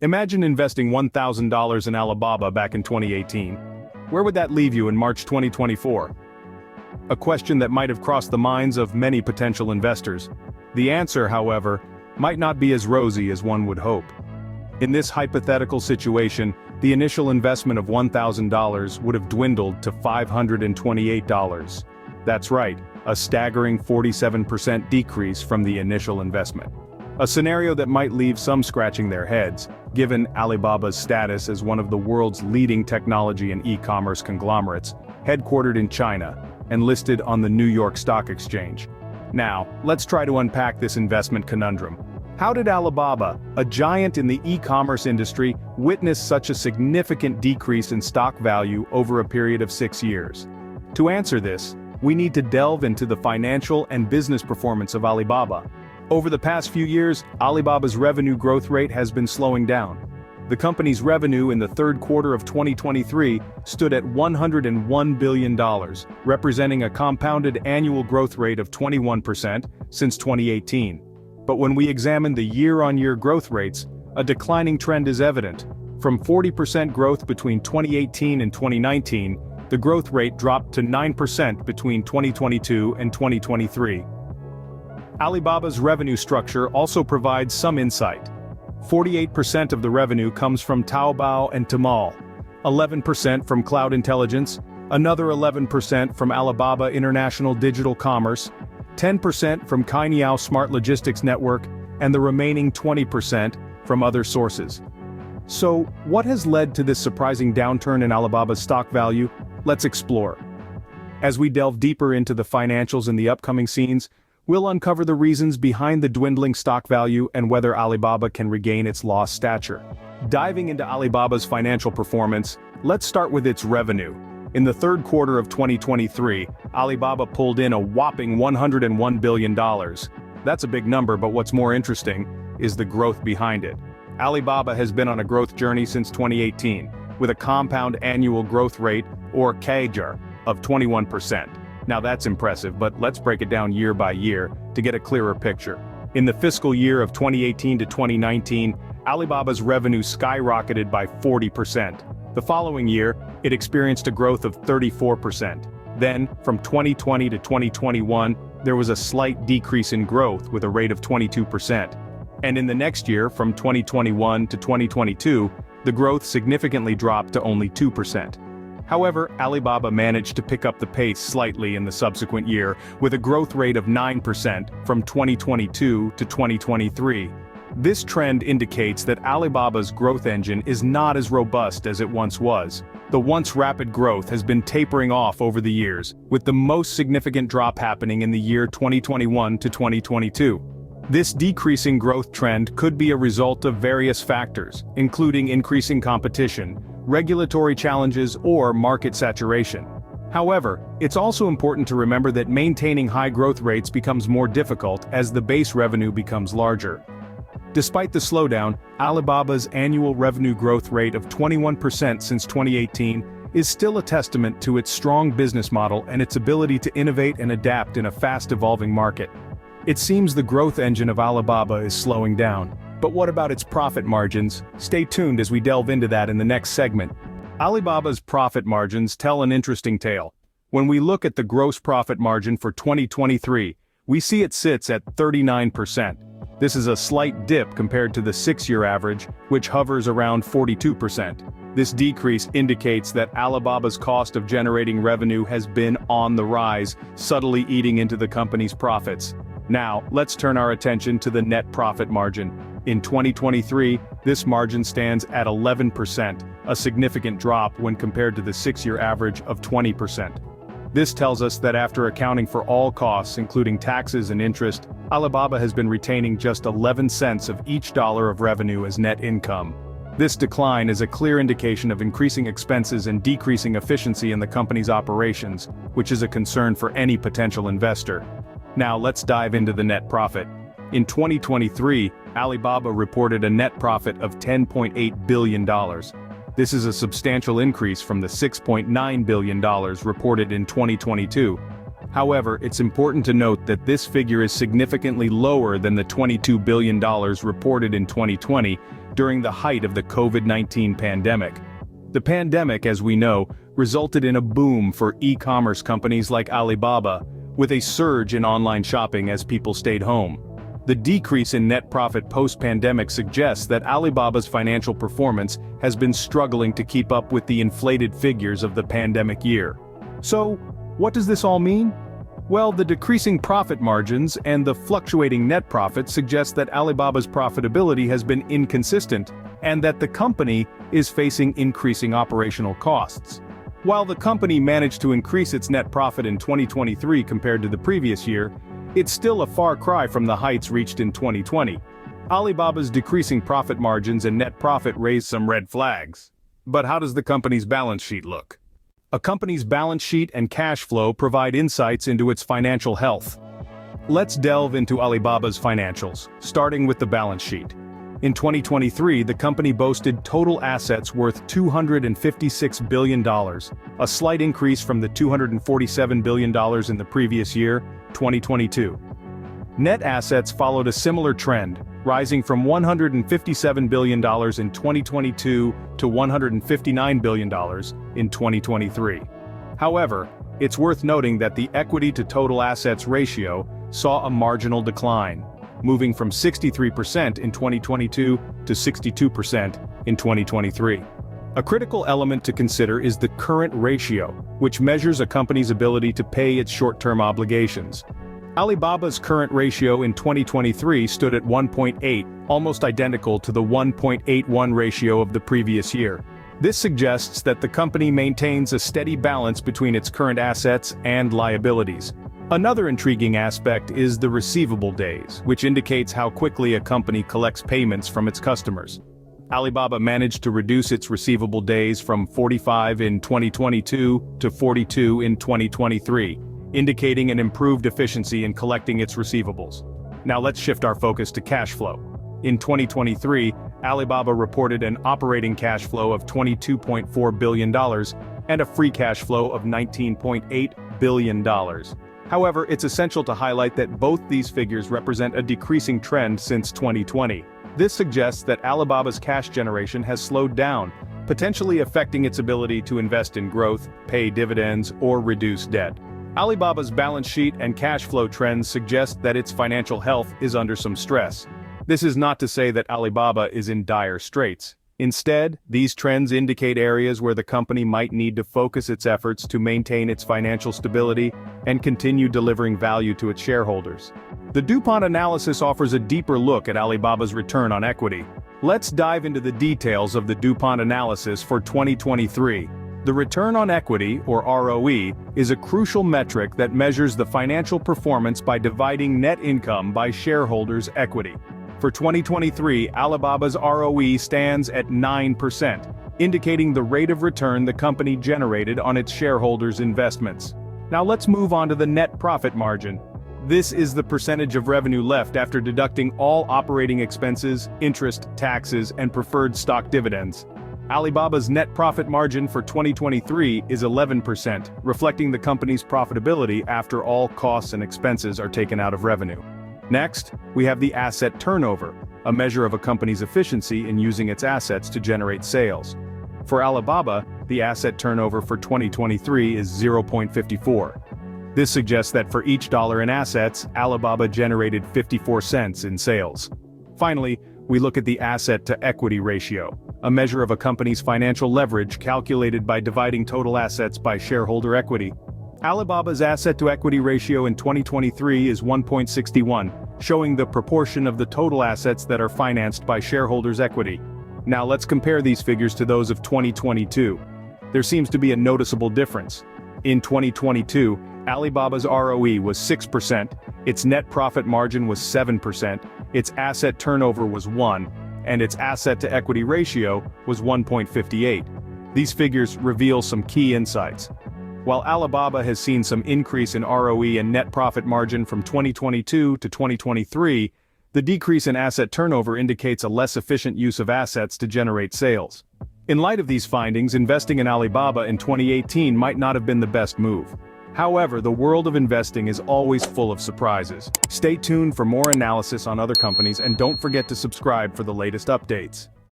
Imagine investing $1,000 in Alibaba back in 2018. Where would that leave you in March 2024? A question that might have crossed the minds of many potential investors. The answer, however, might not be as rosy as one would hope. In this hypothetical situation, the initial investment of $1,000 would have dwindled to $528. That's right, a staggering 47% decrease from the initial investment. A scenario that might leave some scratching their heads, given Alibaba's status as one of the world's leading technology and e-commerce conglomerates, headquartered in China, and listed on the New York Stock Exchange. Now, let's try to unpack this investment conundrum. How did Alibaba, a giant in the e-commerce industry, witness such a significant decrease in stock value over a period of 6 years? To answer this, we need to delve into the financial and business performance of Alibaba. Over the past few years, Alibaba's revenue growth rate has been slowing down. The company's revenue in the third quarter of 2023 stood at $101 billion, representing a compounded annual growth rate of 21% since 2018. But when we examine the year-on-year growth rates, a declining trend is evident. From 40% growth between 2018 and 2019, the growth rate dropped to 9% between 2022 and 2023. Alibaba's revenue structure also provides some insight. 48% of the revenue comes from Taobao and Tmall, 11% from Cloud Intelligence, another 11% from Alibaba International Digital Commerce, 10% from Cainiao Smart Logistics Network, and the remaining 20% from other sources. So, what has led to this surprising downturn in Alibaba's stock value? Let's explore. As we delve deeper into the financials in the upcoming scenes, we'll uncover the reasons behind the dwindling stock value and whether Alibaba can regain its lost stature. Diving into Alibaba's financial performance, let's start with its revenue. In the third quarter of 2023, Alibaba pulled in a whopping $101 billion. That's a big number, but what's more interesting is the growth behind it. Alibaba has been on a growth journey since 2018, with a compound annual growth rate, or CAGR, of 21%. Now that's impressive, but let's break it down year by year to get a clearer picture. In the fiscal year of 2018 to 2019, Alibaba's revenue skyrocketed by 40%. The following year, it experienced a growth of 34%. Then, from 2020 to 2021, there was a slight decrease in growth with a rate of 22%. And in the next year, from 2021 to 2022, the growth significantly dropped to only 2%. However, Alibaba managed to pick up the pace slightly in the subsequent year, with a growth rate of 9% from 2022 to 2023. This trend indicates that Alibaba's growth engine is not as robust as it once was. The once rapid growth has been tapering off over the years, with the most significant drop happening in the year 2021 to 2022. This decreasing growth trend could be a result of various factors, including increasing competition, regulatory challenges, or market saturation. However, it's also important to remember that maintaining high growth rates becomes more difficult as the base revenue becomes larger. Despite the slowdown, Alibaba's annual revenue growth rate of 21% since 2018 is still a testament to its strong business model and its ability to innovate and adapt in a fast-evolving market. It seems the growth engine of Alibaba is slowing down. But what about its profit margins? Stay tuned as we delve into that in the next segment. Alibaba's profit margins tell an interesting tale. When we look at the gross profit margin for 2023, we see it sits at 39%. This is a slight dip compared to the 6-year average, which hovers around 42%. This decrease indicates that Alibaba's cost of generating revenue has been on the rise, subtly eating into the company's profits. Now, let's turn our attention to the net profit margin. In 2023, this margin stands at 11%, a significant drop when compared to the 6-year average of 20%. This tells us that after accounting for all costs including taxes and interest, Alibaba has been retaining just 11 cents of each dollar of revenue as net income. This decline is a clear indication of increasing expenses and decreasing efficiency in the company's operations, which is a concern for any potential investor. Now let's dive into the net profit. In 2023, Alibaba reported a net profit of $10.8 billion. This is a substantial increase from the $6.9 billion reported in 2022. However, it's important to note that this figure is significantly lower than the $22 billion reported in 2020, during the height of the COVID-19 pandemic. The pandemic, as we know, resulted in a boom for e-commerce companies like Alibaba, with a surge in online shopping as people stayed home. The decrease in net profit post-pandemic suggests that Alibaba's financial performance has been struggling to keep up with the inflated figures of the pandemic year. So, what does this all mean? Well, the decreasing profit margins and the fluctuating net profit suggest that Alibaba's profitability has been inconsistent, and that the company is facing increasing operational costs. While the company managed to increase its net profit in 2023 compared to the previous year, it's still a far cry from the heights reached in 2020. Alibaba's decreasing profit margins and net profit raised some red flags. But how does the company's balance sheet look? A company's balance sheet and cash flow provide insights into its financial health. Let's delve into Alibaba's financials, starting with the balance sheet. In 2023, the company boasted total assets worth $256 billion, a slight increase from the $247 billion in the previous year, 2022. Net assets followed a similar trend, rising from $157 billion in 2022 to $159 billion in 2023. However, it's worth noting that the equity to total assets ratio saw a marginal decline, moving from 63% in 2022 to 62% in 2023. A critical element to consider is the current ratio, which measures a company's ability to pay its short-term obligations. Alibaba's current ratio in 2023 stood at 1.8, almost identical to the 1.81 ratio of the previous year. This suggests that the company maintains a steady balance between its current assets and liabilities. Another intriguing aspect is the receivable days, which indicates how quickly a company collects payments from its customers. Alibaba managed to reduce its receivable days from 45 in 2022 to 42 in 2023, indicating an improved efficiency in collecting its receivables. Now let's shift our focus to cash flow. In 2023, Alibaba reported an operating cash flow of $22.4 billion and a free cash flow of $19.8 billion. However, it's essential to highlight that both these figures represent a decreasing trend since 2020. This suggests that Alibaba's cash generation has slowed down, potentially affecting its ability to invest in growth, pay dividends, or reduce debt. Alibaba's balance sheet and cash flow trends suggest that its financial health is under some stress. This is not to say that Alibaba is in dire straits. Instead, these trends indicate areas where the company might need to focus its efforts to maintain its financial stability and continue delivering value to its shareholders. The DuPont analysis offers a deeper look at Alibaba's return on equity. Let's dive into the details of the DuPont analysis for 2023. The return on equity, or ROE, is a crucial metric that measures the financial performance by dividing net income by shareholders' equity. For 2023, Alibaba's ROE stands at 9%, indicating the rate of return the company generated on its shareholders' investments. Now let's move on to the net profit margin. This is the percentage of revenue left after deducting all operating expenses, interest, taxes, and preferred stock dividends. Alibaba's net profit margin for 2023 is 11%, reflecting the company's profitability after all costs and expenses are taken out of revenue. Next, we have the asset turnover, a measure of a company's efficiency in using its assets to generate sales. For Alibaba, the asset turnover for 2023 is 0.54. This suggests that for each dollar in assets, Alibaba generated 54 cents in sales. Finally, we look at the asset-to-equity ratio, a measure of a company's financial leverage calculated by dividing total assets by shareholder equity. Alibaba's asset-to-equity ratio in 2023 is 1.61, showing the proportion of the total assets that are financed by shareholders' equity. Now let's compare these figures to those of 2022. There seems to be a noticeable difference. In 2022, Alibaba's ROE was 6%, its net profit margin was 7%, its asset turnover was 1, and its asset-to-equity ratio was 1.58. These figures reveal some key insights. While Alibaba has seen some increase in ROE and net profit margin from 2022 to 2023, the decrease in asset turnover indicates a less efficient use of assets to generate sales. In light of these findings, investing in Alibaba in 2018 might not have been the best move. However, the world of investing is always full of surprises. Stay tuned for more analysis on other companies and don't forget to subscribe for the latest updates.